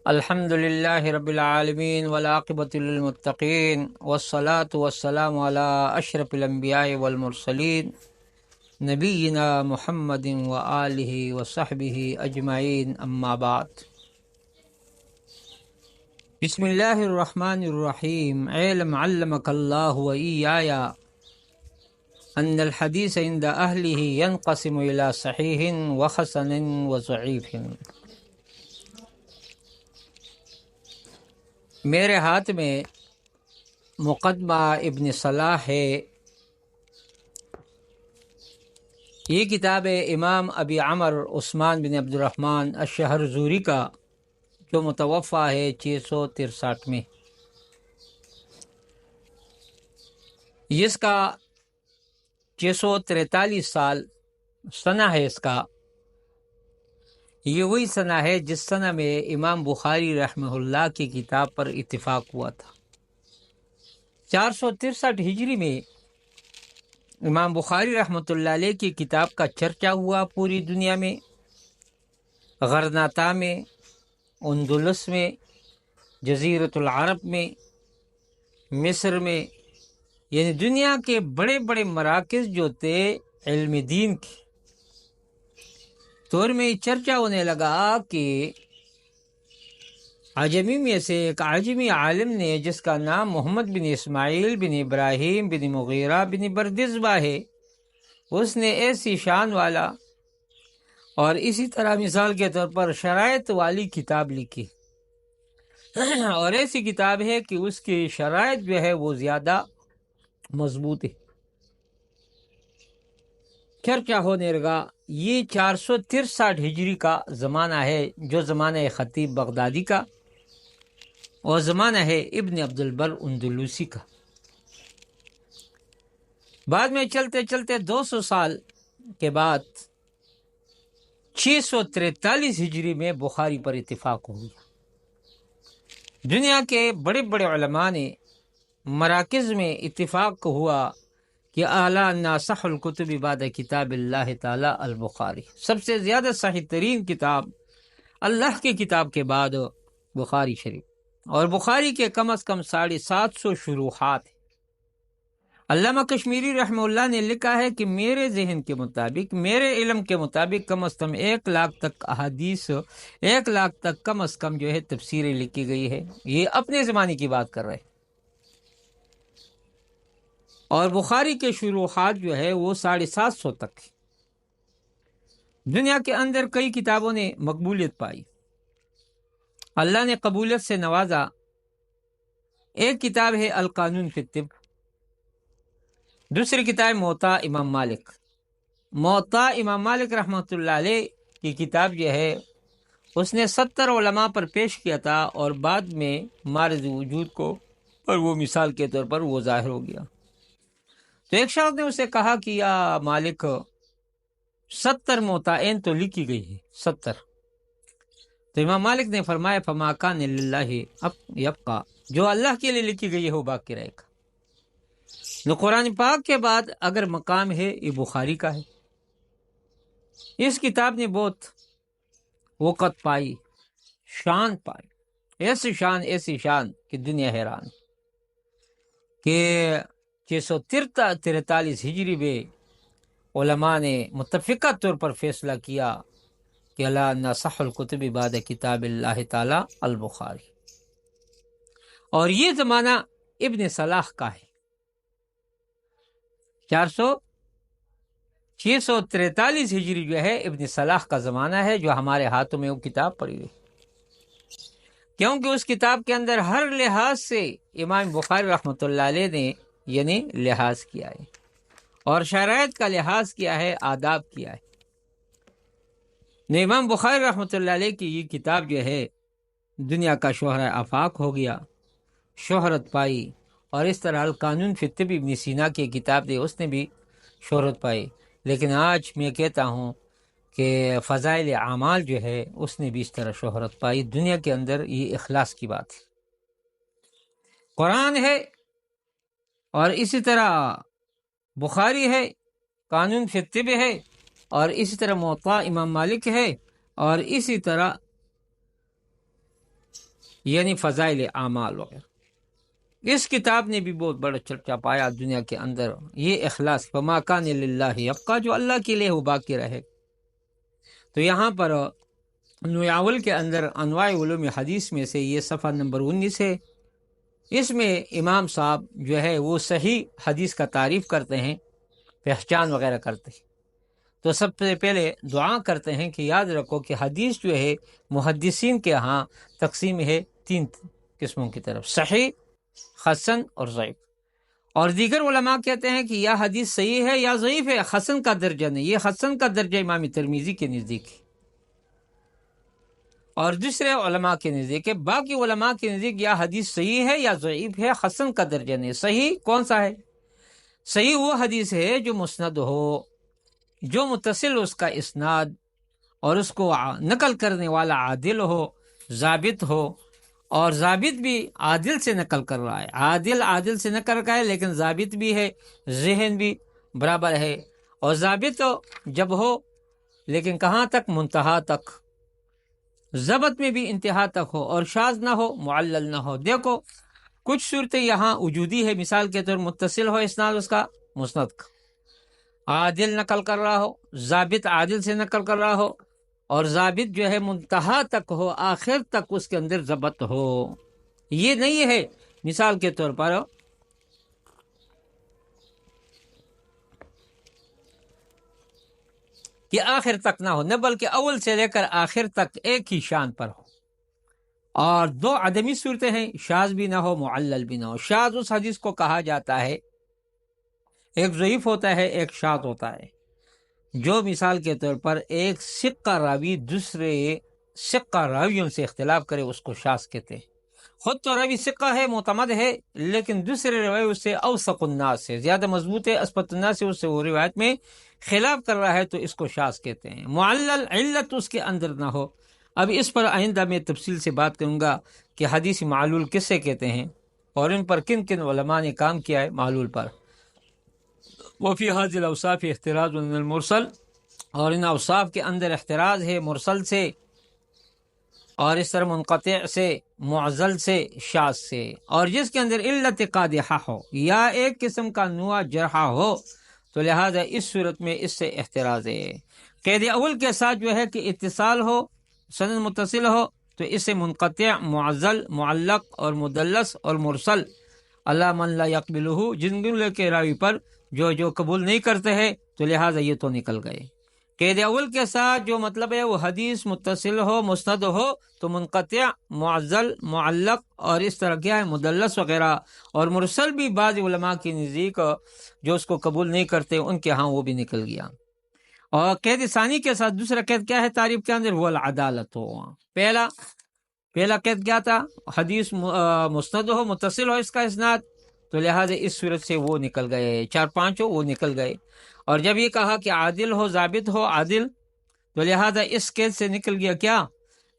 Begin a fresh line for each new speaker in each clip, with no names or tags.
الحمد للہ رب العالمین والعاقبۃ للمتقین والصلاة والسلام علی اشرف الانبیاء والمرسلین نبینا محمد وآلہ وصحبہ اجمعین، اما بعد۔ بسم اللہ الرحمن الرحیم۔ علم علمک اللہ وإیایا ان الحدیث عند اہلہ ينقسم الى صحیح وحسن وضعیف۔ میرے ہاتھ میں مقدمہ ابن صلاح ہے۔ یہ کتاب ہے امام ابی عمر عثمان بن عبد الرحمن الشہرزوری کا، جو متوفی ہے 663 میں۔ اس کا 643 سال سنہ ہے۔ اس کا یہ وہی سنہ ہے جس سنہ میں امام بخاری رحمہ اللہ کی کتاب پر اتفاق ہوا تھا۔ 463 ہجری میں امام بخاری رحمۃ اللہ علیہ کی کتاب کا چرچا ہوا پوری دنیا میں، غرناطہ میں، اندلس میں، جزیرۃ العرب میں، مصر میں، یعنی دنیا کے بڑے بڑے مراکز جو تھے علم دین کے دور میں چرچا ہونے لگا کہ عجمی میں سے ایک عجمی عالم نے، جس کا نام محمد بن اسماعیل بن ابراہیم بن مغیرہ بن بردزبہ ہے، اس نے ایسی شان والا اور اسی طرح مثال کے طور پر شرائط والی کتاب لکھی، اور ایسی کتاب ہے کہ اس کی شرائط جو ہے وہ زیادہ مضبوط ہے۔ چرچا ہونے لگا۔ یہ 463 ہجری کا زمانہ ہے، جو زمانہ خطیب بغدادی کا، اور زمانہ ہے ابن عبد البر اندلوسی کا۔ بعد میں چلتے چلتے 200 سال کے بعد 643 ہجری میں بخاری پر اتفاق ہو گیا۔ دنیا کے بڑے بڑے علماء نے مراکز میں اتفاق ہوا کہ اعلیٰ ناصح الکتب بعد کتاب اللہ تعالی البخاری، سب سے زیادہ صحیح ترین کتاب اللہ کی کتاب کے بعد بخاری شریف، اور بخاری کے کم از کم 750 شروحات ہیں۔ علامہ کشمیری رحمہ اللہ نے لکھا ہے کہ میرے ذہن کے مطابق، میرے علم کے مطابق کم از کم 1 لاکھ تک احادیث، 1 لاکھ تک کم از کم جو ہے تفسیریں لکھی گئی ہے۔ یہ اپنے زمانے کی بات کر رہے ہیں، اور بخاری کے شروحات جو ہے وہ 750 تک۔ دنیا کے اندر کئی کتابوں نے مقبولیت پائی، اللہ نے قبولیت سے نوازا۔ ایک کتاب ہے القانون فی الطب، دوسری کتاب موطا امام مالک۔ موطا امام مالک رحمۃ اللہ علیہ کی کتاب جو ہے اس نے 70 علماء پر پیش کیا تھا، اور بعد میں معرض وجود کو اور وہ مثال کے طور پر وہ ظاہر ہو گیا۔ تو ایک شخص نے اسے کہا کہ یا مالک، 70 موطئین تو لکھی گئی ہے، 70۔ تو امام مالک نے فرمایا فما کان للہ یبقى، جو اللہ کے لیے لکھی گئی ہے وہ باقی رہے گا۔ نو قرآن پاک کے بعد اگر مقام ہے یہ بخاری کا ہے۔ اس کتاب نے بہت وقت پائی، شان پائی، ایسی شان کہ دنیا حیران کہ 643 ہجری میں علماء نے متفقہ طور پر فیصلہ کیا کہ الا نصح الکتب بعد کتاب اللہ تعالی البخاری، اور یہ زمانہ ابن صلاح کا ہے۔ 643 ہجری جو ہے ابن صلاح کا زمانہ ہے، جو ہمارے ہاتھوں میں وہ کتاب پڑی ہوئی، کیونکہ اس کتاب کے اندر ہر لحاظ سے امام بخاری رحمۃ اللہ علیہ نے یعنی لحاظ کیا ہے، اور شرائط کا لحاظ کیا ہے، آداب کیا ہے۔ امام بخاری رحمۃ اللہ علیہ کی یہ کتاب جو ہے دنیا کا شہرہ آفاق ہو گیا، شہرت پائی، اور اس طرح القانون فی الطب ابن سینا کی کتاب تھی، اس نے بھی شہرت پائی۔ لیکن آج میں کہتا ہوں کہ فضائل اعمال جو ہے اس نے بھی اس طرح شہرت پائی دنیا کے اندر۔ یہ اخلاص کی بات ہے۔ قرآن ہے، اور اسی طرح بخاری ہے، قانون فی الطب ہے، اور اسی طرح موطا امام مالک ہے، اور اسی طرح یعنی فضائل اعمال وغیرہ۔ اس کتاب نے بھی بہت بڑا چرچا پایا دنیا کے اندر، یہ اخلاص، فما کان للہ یبقیٰ، جو اللہ کے لیے وہ باقی رہے۔ تو یہاں پر نویاول کے اندر انواع علوم حدیث میں سے یہ صفحہ نمبر 19 ہے۔ اس میں امام صاحب جو ہے وہ صحیح حدیث کا تعریف کرتے ہیں، پہچان وغیرہ کرتے ہیں۔ تو سب سے پہلے دعا کرتے ہیں کہ یاد رکھو کہ حدیث جو ہے محدثین کے ہاں تقسیم ہے 3 قسموں کی طرف، صحیح، حسن اور ضعیف۔ اور دیگر علماء کہتے ہیں کہ یا حدیث صحیح ہے یا ضعیف ہے، حسن کا درجہ نہیں، یہ حسن کا درجہ امام ترمذی کے نزدیک ہے اور دوسرے علماء کے نزدیک ہے۔ باقی علماء کے نزدیک یا حدیث صحیح ہے یا ضعیف ہے، حسن کا درجہ نہیں۔ صحیح کون سا ہے؟ صحیح وہ حدیث ہے جو مسند ہو، جو متصل اس کا اسناد اور اس کو نقل کرنے والا عادل ہو، ضابط ہو، اور ضابط بھی عادل سے نقل کر رہا ہے، عادل سے نقل کر رہا ہے لیکن ضابط بھی ہے، ذہن بھی برابر ہے۔ اور ضابط جب ہو لیکن کہاں تک؟ منتہا تک، ضبط میں بھی انتہا تک ہو، اور شاذ نہ ہو، معلل نہ ہو۔ دیکھو کچھ صورتیں یہاں وجودی ہے، مثال کے طور متصل ہو اسناد اس کا، مسند کا، عادل نقل کر رہا ہو، ضابط عادل سے نقل کر رہا ہو، اور ضابط جو ہے منتہا تک ہو، آخر تک اس کے اندر ضبط ہو۔ یہ نہیں ہے مثال کے طور پر کہ آخر تک نہ ہو، نہ بلکہ اول سے لے کر آخر تک ایک ہی شان پر ہو۔ اور 2 عدمی صورتیں ہیں، شاذ بھی نہ ہو، معلل بھی نہ ہو۔ شاذ اس حدیث کو کہا جاتا ہے، ایک ضعیف ہوتا ہے، ایک شاذ ہوتا ہے، جو مثال کے طور پر ایک ثقہ راوی دوسرے ثقہ راویوں سے اختلاف کرے، اس کو شاذ کہتے ہیں۔ خود تو راوی ثقہ ہے، معتمد ہے، لیکن دوسرے روایت اس سے اوثق الناس سے زیادہ مضبوط ہے، اثبت الناس سے، اس سے وہ روایت میں خلاف کر رہا ہے، تو اس کو شاذ کہتے ہیں۔ معلل علت اس کے اندر نہ ہو۔ اب اس پر آئندہ میں تفصیل سے بات کروں گا کہ حدیث معلول کسے کہتے ہیں اور ان پر کن کن علماء نے کام کیا ہے معلول پر۔ وفی هذه الاوصاف احتراز من المرسل، اور ان اوصاف کے اندر احتراز ہے مرسل سے، اور اس طرح منقطع سے، معزل سے، شاذ سے، اور جس کے اندر علت قادحہ ہو یا ایک قسم کا نوع جرحہ ہو، تو لہذا اس صورت میں اس سے احتراز ہے۔ قید اول کے ساتھ جو ہے کہ اتصال ہو، سند متصل ہو، تو اس سے منقطع، معزل، معلق اور مدلس اور مرسل، اللہ من لا یقبلہ، جن جملے کے راوی پر جو قبول نہیں کرتے ہیں، تو لہٰذا یہ تو نکل گئے۔ قید اول کے ساتھ جو مطلب ہے وہ حدیث متصل ہو، مسند ہو، تو منقطع، معزل، معلق اور اس طرح کیا ہے مدلس وغیرہ، اور مرسل بھی بعض علماء کی نزدیک جو اس کو قبول نہیں کرتے ان کے ہاں وہ بھی نکل گیا۔ اور قید ثانی کے ساتھ دوسرا قید کیا ہے تعریف کے اندر؟ وہ العدالت ہو۔ پہلا قید کیا تھا؟ حدیث مسند ہو، متصل ہو اس کا اسناد، تو لہٰذا اس صورت سے وہ نکل گئے، 4-5 وہ نکل گئے۔ اور جب یہ کہا کہ عادل ہو، ضابط ہو، عادل، تو لہٰذا اس قید سے نکل گیا کیا؟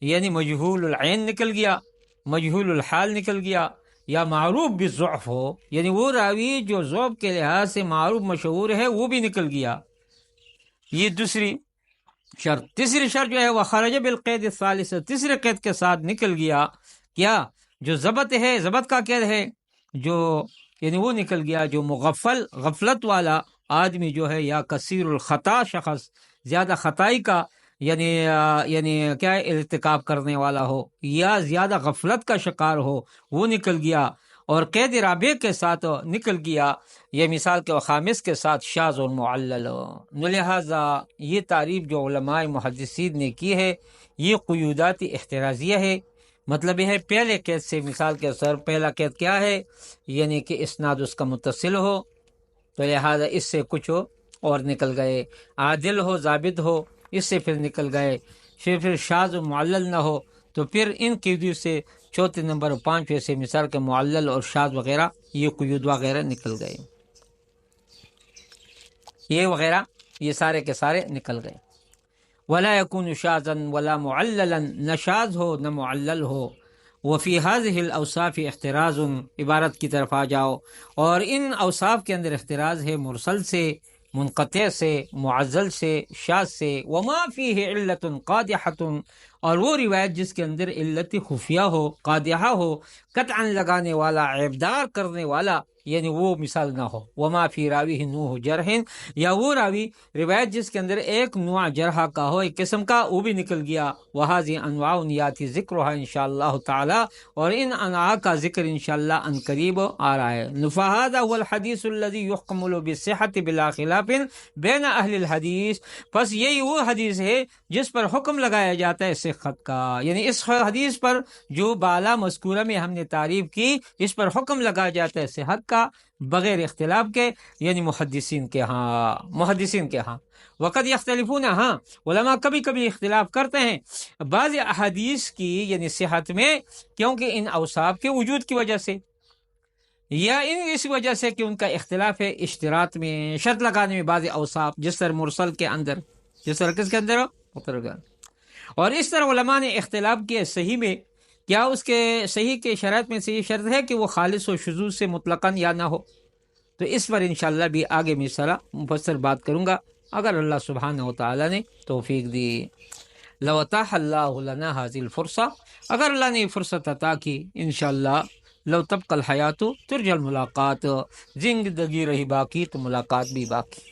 یعنی مجہول العین نکل گیا، مجہول الحال نکل گیا، یا معروف بالضعف ہو، یعنی وہ راوی جو ضعف کے لحاظ سے معروف مشہور ہے وہ بھی نکل گیا۔ یہ دوسری شرط۔ تیسری شرط جو ہے وہ خرج بالقید الثالث، تیسرے قید کے ساتھ نکل گیا کیا؟ جو ضبط ہے، ضبط کا قید ہے، جو یعنی وہ نکل گیا جو مغفل، غفلت والا آدمی جو ہے، یا کثیر الخطا شخص، زیادہ خطائی کا یعنی کیا ہے ارتکاب کرنے والا ہو، یا زیادہ غفلت کا شکار ہو، وہ نکل گیا۔ اور قید رابع کے ساتھ نکل گیا، یہ مثال کے خامس کے ساتھ شاذ اور معلل۔ لہٰذا یہ تعریف جو علماء محدثین نے کی ہے یہ قیودات احترازیہ ہے۔ مطلب یہ ہے پہلے قید سے، مثال کے سر پہلا قید کیا ہے؟ یعنی کہ اسناد اس کا متصل ہو، تو لہٰذا اس سے کچھ اور نکل گئے، عادل ہو، ضابط ہو، اس سے پھر نکل گئے، پھر شاذ و معلل نہ ہو، تو پھر ان قیدوں سے چوتھے نمبر 5 سے مثال کے معلل اور شاذ وغیرہ یہ قیود وغیرہ نکل گئے، یہ وغیرہ یہ سارے کے سارے نکل گئے۔ ولا يكون شاذا ولا معللا، نہ شاذ ہو نہ معلل ہو۔ وفی هذه الاوصاف احتراز، عبارت کی طرف آ جاؤ، اور ان اوصاف کے اندر احتراز ہے مرسل سے، منقطع سے، معزل سے، شاذ سے۔ وما فیہ علت قادحۃ، اور وہ روایت جس کے اندر علت خفیہ ہو، قادحہ ہو، قطعا لگانے والا، عیبدار کرنے والا، یعنی وہ مثال نہ ہو۔ وما فی راوی نوح جرح، یا وہ راوی روایت جس کے اندر ایک نوع جرح کا ہو، ایک قسم کا، وہ بھی نکل گیا۔ وہذی انواع یاتی ذکرها انشاءاللہ تعالی، اور ان انواع کا ذکر انشاءاللہ ان قریب آ رہا ہے۔ فہذا هو الحدیث الذی یحکم بالصحۃ بلا خلاف بین اہل الحدیث، پس یہی وہ حدیث ہے جس پر حکم لگایا جاتا ہے صحت کا، یعنی اس حدیث پر جو بالا مذکورہ میں ہم نے تعریف کی، اس پر حکم لگایا جاتا ہے صحت کا بغیر اختلاف کے، یعنی محدثین کے ہاں وقت یختلفون، ہاں علماء کبھی کبھی اختلاف کرتے ہیں بعض احادیث کی یعنی صحت میں، کیونکہ ان اوصاف کے وجود کی وجہ سے، یا اس وجہ سے کہ ان کا اختلاف ہے اشتراط میں، شرط لگانے میں بعض اوصاف، جس طرح مرسل کے اندر، جس طرح کس کے اندر اور اس طرح علماء نے اختلاف کیا صحیح میں، کیا اس کے صحیح کے شرط میں سے یہ شرط ہے کہ وہ خالص و شذوذ سے مطلقاً یا نہ ہو؟ تو اس پر انشاءاللہ بھی آگے میں مفصل بات کروں گا اگر اللہ سبحانہ و تعالی نے توفیق دی۔ لو اتاح اللہ لنا هذه الفرصہ، اگر اللہ نے فرصت عطا کی انشاءاللہ، لو تبقى الحیات ترجى الملاقات، زندگی رہی باقی تو ملاقات بھی باقی۔